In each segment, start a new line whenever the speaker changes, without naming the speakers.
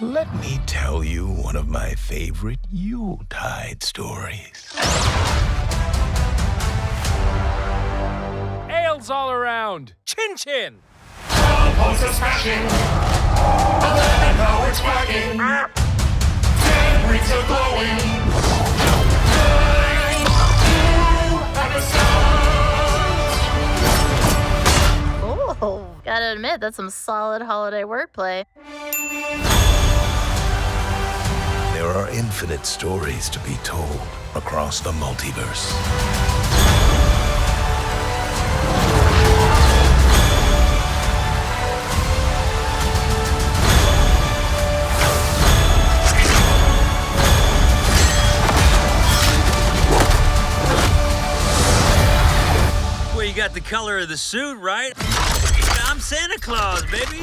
Let me tell you one of my favorite Yuletide stories.
Ales all around! Chin chin!
All posts are smashing. 11 power's quacking. 10 rings are glowing. 9, you and the stars.
Oh, gotta admit, that's some solid holiday wordplay.
There are infinite stories to be told across the multiverse.
Well, you got the color of the suit, right? I'm Santa Claus, baby.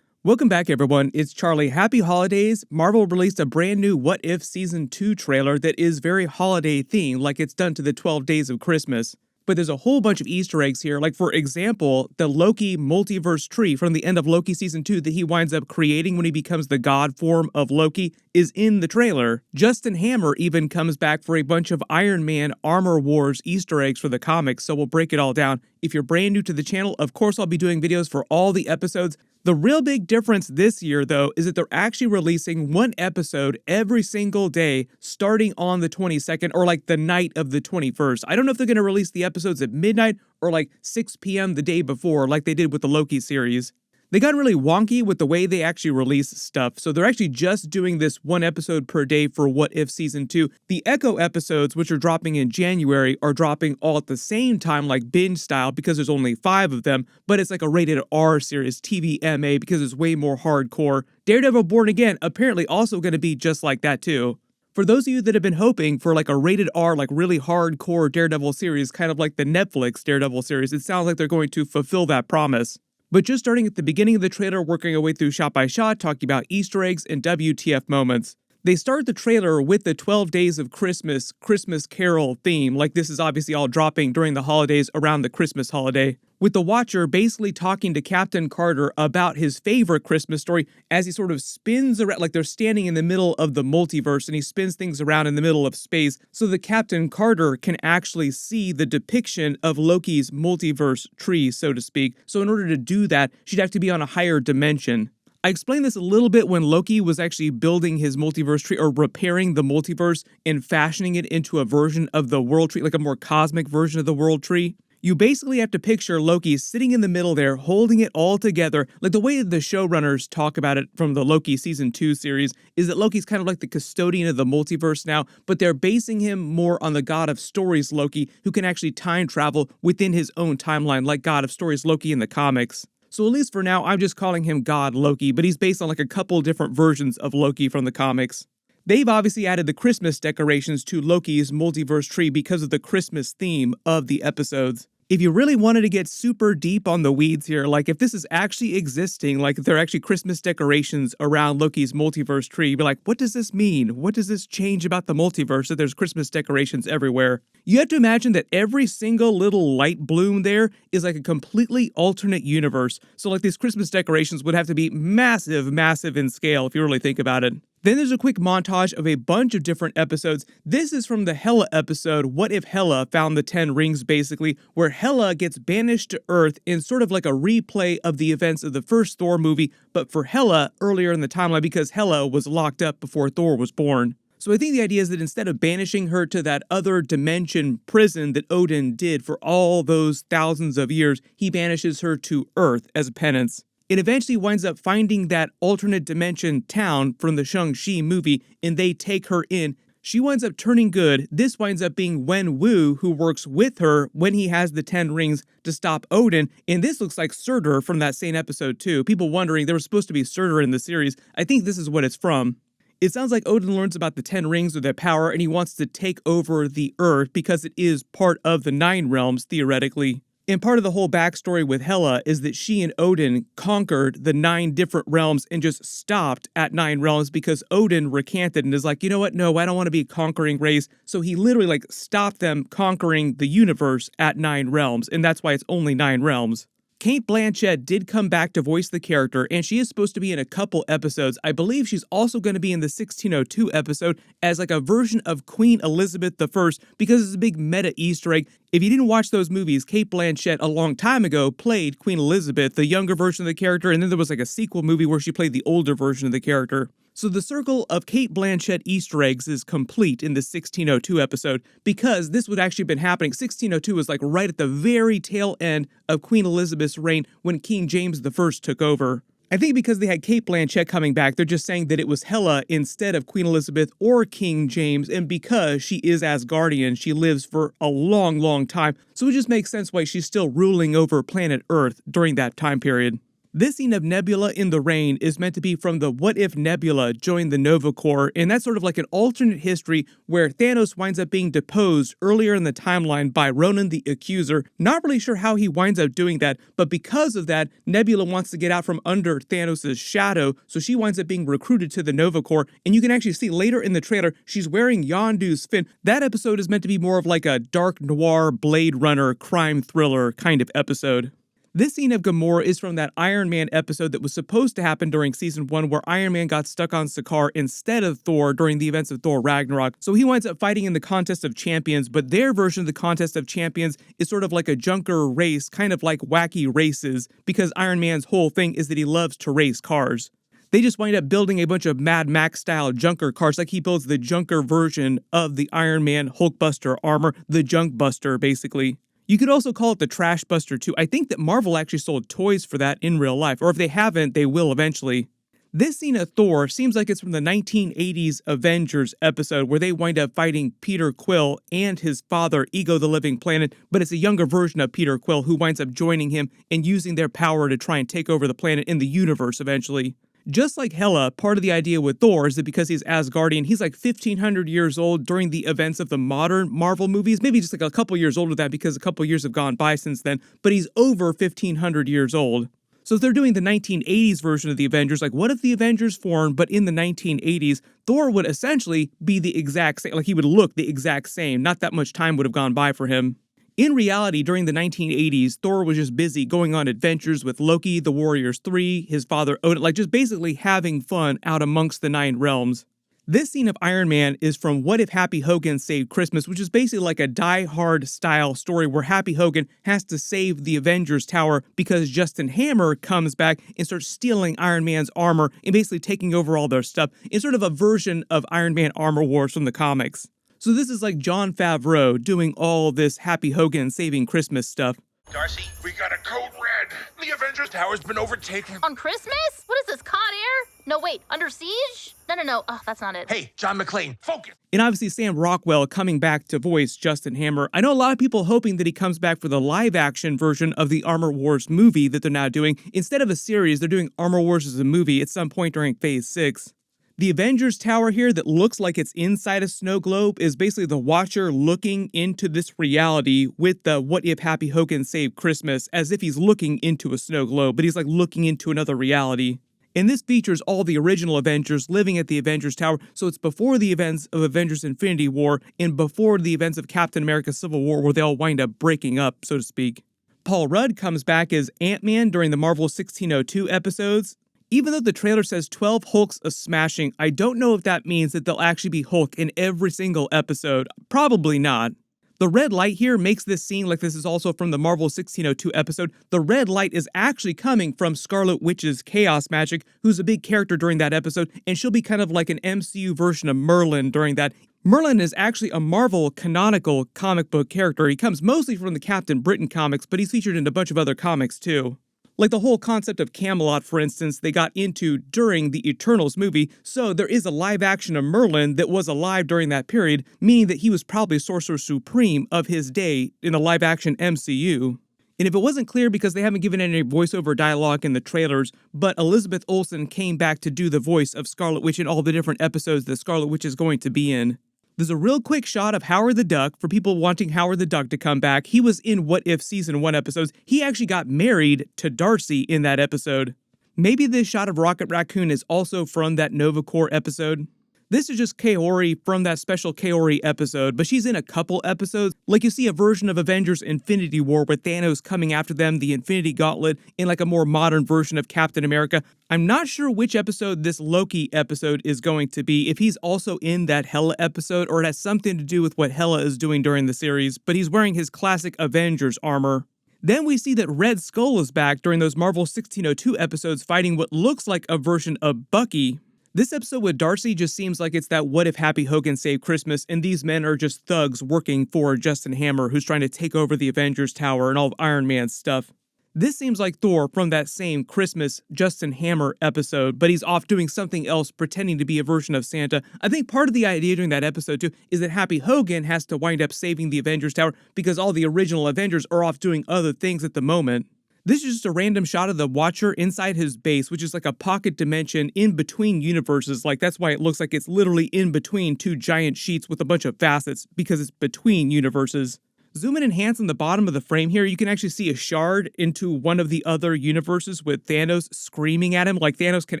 Welcome back, everyone. It's Charlie. Happy holidays. Marvel released a brand new What If Season 2 trailer that is very holiday themed, like it's done to the 12 Days of Christmas. But there's a whole bunch of Easter eggs here, like, for example, the Loki multiverse tree from the end of Loki Season 2 that he winds up creating when he becomes the god form of Loki is in the trailer. Justin Hammer even comes back for a bunch of Iron Man Armor Wars Easter eggs for the comics, so we'll break it all down. If you're brand new to the channel, of course I'll be doing videos for all the episodes. The real big difference this year, though, is that they're actually releasing one episode every single day starting on the 22nd, or like the night of the 21st. I don't know if they're going to release the episodes at midnight or like 6 p.m. the day before, like they did with the Loki series. They got really wonky with the way they actually release stuff, so they're actually just doing this one episode per day for What If Season 2. The Echo episodes, which are dropping in January, are dropping all at the same time, like binge style, because there's only 5 of them, but it's like a rated R series, TVMA, because it's way more hardcore. Daredevil Born Again, apparently also going to be just like that too. For those of you that have been hoping for like a rated R, like really hardcore Daredevil series, kind of like the Netflix Daredevil series, it sounds like they're going to fulfill that promise. But just starting at the beginning of the trailer, working our way through shot by shot, talking about Easter eggs and WTF moments. They start the trailer with the 12 Days of Christmas, Christmas Carol theme, like this is obviously all dropping during the holidays around the Christmas holiday, with the Watcher basically talking to Captain Carter about his favorite Christmas story as he sort of spins around, like they're standing in the middle of the multiverse and he spins things around in the middle of space so that Captain Carter can actually see the depiction of Loki's multiverse tree, so to speak. So in order to do that, she'd have to be on a higher dimension. I explained this a little bit when Loki was actually building his multiverse tree, or repairing the multiverse and fashioning it into a version of the world tree, like a more cosmic version of the world tree. You basically have to picture Loki sitting in the middle there, holding it all together. Like the way the showrunners talk about it from the Loki Season 2 series is that Loki's kind of like the custodian of the multiverse now, but they're basing him more on the God of Stories Loki, who can actually time travel within his own timeline, like God of Stories Loki in the comics. So at least for now, I'm just calling him God Loki, but he's based on like a couple different versions of Loki from the comics. They've obviously added the Christmas decorations to Loki's multiverse tree because of the Christmas theme of the episodes. If you really wanted to get super deep on the weeds here, like if this is actually existing, like if there are actually Christmas decorations around Loki's multiverse tree, you'd be like, what does this mean? What does this change about the multiverse that there's Christmas decorations everywhere? You have to imagine that every single little light bloom there is like a completely alternate universe. So like these Christmas decorations would have to be massive, massive in scale if you really think about it. Then there's a quick montage of a bunch of different episodes. This is from the Hela episode, What If Hela Found the 10 Rings, basically, where Hela gets banished to Earth in sort of like a replay of the events of the first Thor movie, but for Hela earlier in the timeline because Hela was locked up before Thor was born. So I think the idea is that instead of banishing her to that other dimension prison that Odin did for all those thousands of years, he banishes her to Earth as a penance. It eventually winds up finding that alternate dimension town from the Shang-Chi movie, and they take her in. She winds up turning good. This winds up being Wen Wu, who works with her when he has the 10 rings to stop Odin. And this looks like Surtur from that same episode too. People wondering, there was supposed to be Surtur in the series. I think this is what it's from. It sounds like Odin learns about the 10 rings or their power, and he wants to take over the Earth because it is part of the 9 realms, theoretically. And part of the whole backstory with Hela is that she and Odin conquered the 9 different realms and just stopped at 9 realms because Odin recanted and is like, you know what? No, I don't want to be a conquering race. So he literally stopped them conquering the universe at 9 realms. And that's why it's only 9 realms. Cate Blanchett did come back to voice the character, and she is supposed to be in a couple episodes. I believe she's also going to be in the 1602 episode as like a version of Queen Elizabeth I, because it's a big meta Easter egg. If you didn't watch those movies, Cate Blanchett a long time ago played Queen Elizabeth, the younger version of the character, and then there was like a sequel movie where she played the older version of the character. So the circle of Cate Blanchett Easter eggs is complete in the 1602 episode, because this would actually have been happening. 1602 was like right at the very tail end of Queen Elizabeth's reign when King James I took over. I think because they had Cate Blanchett coming back, they're just saying that it was Hela instead of Queen Elizabeth or King James, and because she is Asgardian, she lives for a long, long time, so it just makes sense why she's still ruling over planet Earth during that time period. This scene of Nebula in the rain is meant to be from the What If Nebula joined the Nova Corps, and that's sort of like an alternate history where Thanos winds up being deposed earlier in the timeline by Ronan the Accuser. Not really sure how he winds up doing that, but because of that, Nebula wants to get out from under Thanos' shadow, so she winds up being recruited to the Nova Corps, and you can actually see later in the trailer, she's wearing Yondu's fin. That episode is meant to be more of like a dark noir Blade Runner crime thriller kind of episode. This scene of Gamora is from that Iron Man episode that was supposed to happen during Season 1 where Iron Man got stuck on Sakaar instead of Thor during the events of Thor Ragnarok. So he winds up fighting in the Contest of Champions, but their version of the Contest of Champions is sort of like a junker race, kind of like Wacky Races, because Iron Man's whole thing is that he loves to race cars. They just wind up building a bunch of Mad Max-style junker cars, like he builds the junker version of the Iron Man Hulkbuster armor, the Junk Buster, basically. You could also call it the Trash Buster too. I think that Marvel actually sold toys for that in real life, or if they haven't, they will eventually. This scene of Thor seems like it's from the 1980s Avengers episode where they wind up fighting Peter Quill and his father, Ego the Living Planet, but it's a younger version of Peter Quill who winds up joining him and using their power to try and take over the planet in the universe eventually. Just like Hela, part of the idea with Thor is that because he's Asgardian, he's like 1,500 years old during the events of the modern Marvel movies. Maybe just like a couple years older than that because a couple years have gone by since then, but he's over 1,500 years old. So if they're doing the 1980s version of the Avengers, like what if the Avengers formed, but in the 1980s, Thor would essentially be the exact same, like he would look the exact same. Not that much time would have gone by for him. In reality, during the 1980s, Thor was just busy going on adventures with Loki, the Warriors 3, his father Odin, like just basically having fun out amongst the Nine Realms. This scene of Iron Man is from What If Happy Hogan Saved Christmas, which is basically like a Die Hard style story where Happy Hogan has to save the Avengers Tower because Justin Hammer comes back and starts stealing Iron Man's armor and basically taking over all their stuff. It's sort of a version of Iron Man Armor Wars from the comics. So this is like Jon Favreau doing all this Happy Hogan saving Christmas stuff.
Darcy, we got a code red. The Avengers Tower's been overtaken.
On Christmas? What is this, Con Air? No, wait, Under Siege? No. Oh, that's not it.
Hey, John McClane, focus.
And obviously Sam Rockwell coming back to voice Justin Hammer. I know a lot of people hoping that he comes back for the live-action version of the Armor Wars movie that they're now doing. Instead of a series, they're doing Armor Wars as a movie at some point during Phase 6. The Avengers Tower here that looks like it's inside a snow globe is basically the Watcher looking into this reality with the What If Happy Hogan Saved Christmas as if he's looking into a snow globe, but he's like looking into another reality. And this features all the original Avengers living at the Avengers Tower, so it's before the events of Avengers Infinity War and before the events of Captain America Civil War where they all wind up breaking up, so to speak. Paul Rudd comes back as Ant-Man during the Marvel 1602 episodes. Even though the trailer says 12 Hulks of smashing, I don't know if that means that there'll actually be Hulk in every single episode. Probably not. The red light here makes this seem like this is also from the Marvel 1602 episode. The red light is actually coming from Scarlet Witch's Chaos Magic, who's a big character during that episode, and she'll be kind of like an MCU version of Merlin during that. Merlin is actually a Marvel canonical comic book character. He comes mostly from the Captain Britain comics, but he's featured in a bunch of other comics too. Like the whole concept of Camelot, for instance, they got into during the Eternals movie, so there is a live action of Merlin that was alive during that period, meaning that he was probably Sorcerer Supreme of his day in the live action MCU. And if it wasn't clear because they haven't given any voiceover dialogue in the trailers, but Elizabeth Olsen came back to do the voice of Scarlet Witch in all the different episodes that Scarlet Witch is going to be in. There's a real quick shot of Howard the Duck for people wanting Howard the Duck to come back. He was in What If Season 1 episodes. He actually got married to Darcy in that episode. Maybe this shot of Rocket Raccoon is also from that Nova Corps episode. This is just Kaori from that special Kaori episode, but she's in a couple episodes. Like you see a version of Avengers Infinity War with Thanos coming after them, the Infinity Gauntlet, in like a more modern version of Captain America. I'm not sure which episode this Loki episode is going to be, if he's also in that Hela episode or it has something to do with what Hela is doing during the series, but he's wearing his classic Avengers armor. Then we see that Red Skull is back during those Marvel 1602 episodes fighting what looks like a version of Bucky. This episode with Darcy just seems like it's that what if Happy Hogan saved Christmas and these men are just thugs working for Justin Hammer who's trying to take over the Avengers Tower and all of Iron Man's stuff. This seems like Thor from that same Christmas Justin Hammer episode, but he's off doing something else pretending to be a version of Santa. I think part of the idea during that episode too is that Happy Hogan has to wind up saving the Avengers Tower because all the original Avengers are off doing other things at the moment. This is just a random shot of the Watcher inside his base, which is like a pocket dimension in between universes. Like that's why it looks like it's literally in between two giant sheets with a bunch of facets, because it's between universes. Zoom in and enhance on the bottom of the frame here, you can actually see a shard into one of the other universes with Thanos screaming at him, like Thanos can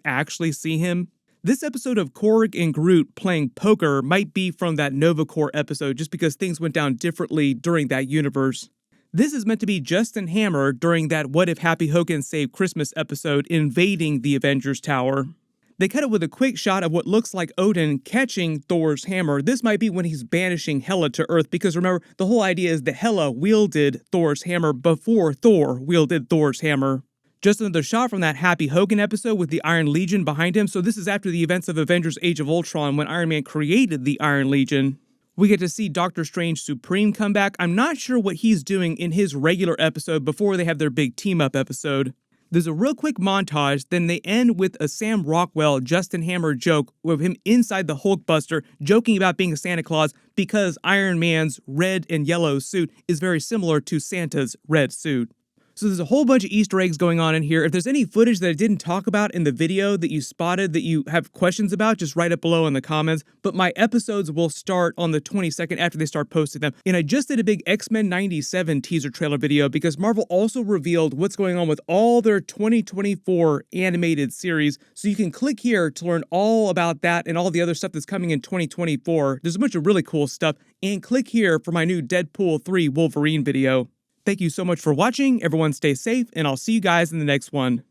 actually see him. This episode of Korg and Groot playing poker might be from that Nova Corps episode, just because things went down differently during that universe. This is meant to be Justin Hammer during that What If Happy Hogan Saved Christmas episode invading the Avengers Tower. They cut it with a quick shot of what looks like Odin catching Thor's hammer. This might be when he's banishing Hela to Earth, because remember, the whole idea is that Hela wielded Thor's hammer before Thor wielded Thor's hammer. Just another shot from that Happy Hogan episode with the Iron Legion behind him. So this is after the events of Avengers Age of Ultron when Iron Man created the Iron Legion. We get to see Doctor Strange Supreme come back. I'm not sure what he's doing in his regular episode before they have their big team-up episode. There's a real quick montage, then they end with a Sam Rockwell, Justin Hammer joke with him inside the Hulkbuster joking about being a Santa Claus because Iron Man's red and yellow suit is very similar to Santa's red suit. So there's a whole bunch of Easter eggs going on in here. If there's any footage that I didn't talk about in the video that you spotted that you have questions about, just write it below in the comments. But my episodes will start on the 22nd after they start posting them. And I just did a big X-Men 97 teaser trailer video because Marvel also revealed what's going on with all their 2024 animated series. So you can click here to learn all about that and all the other stuff that's coming in 2024. There's a bunch of really cool stuff. And click here for my new Deadpool 3 Wolverine video. Thank you so much for watching. Everyone stay safe, and I'll see you guys in the next one.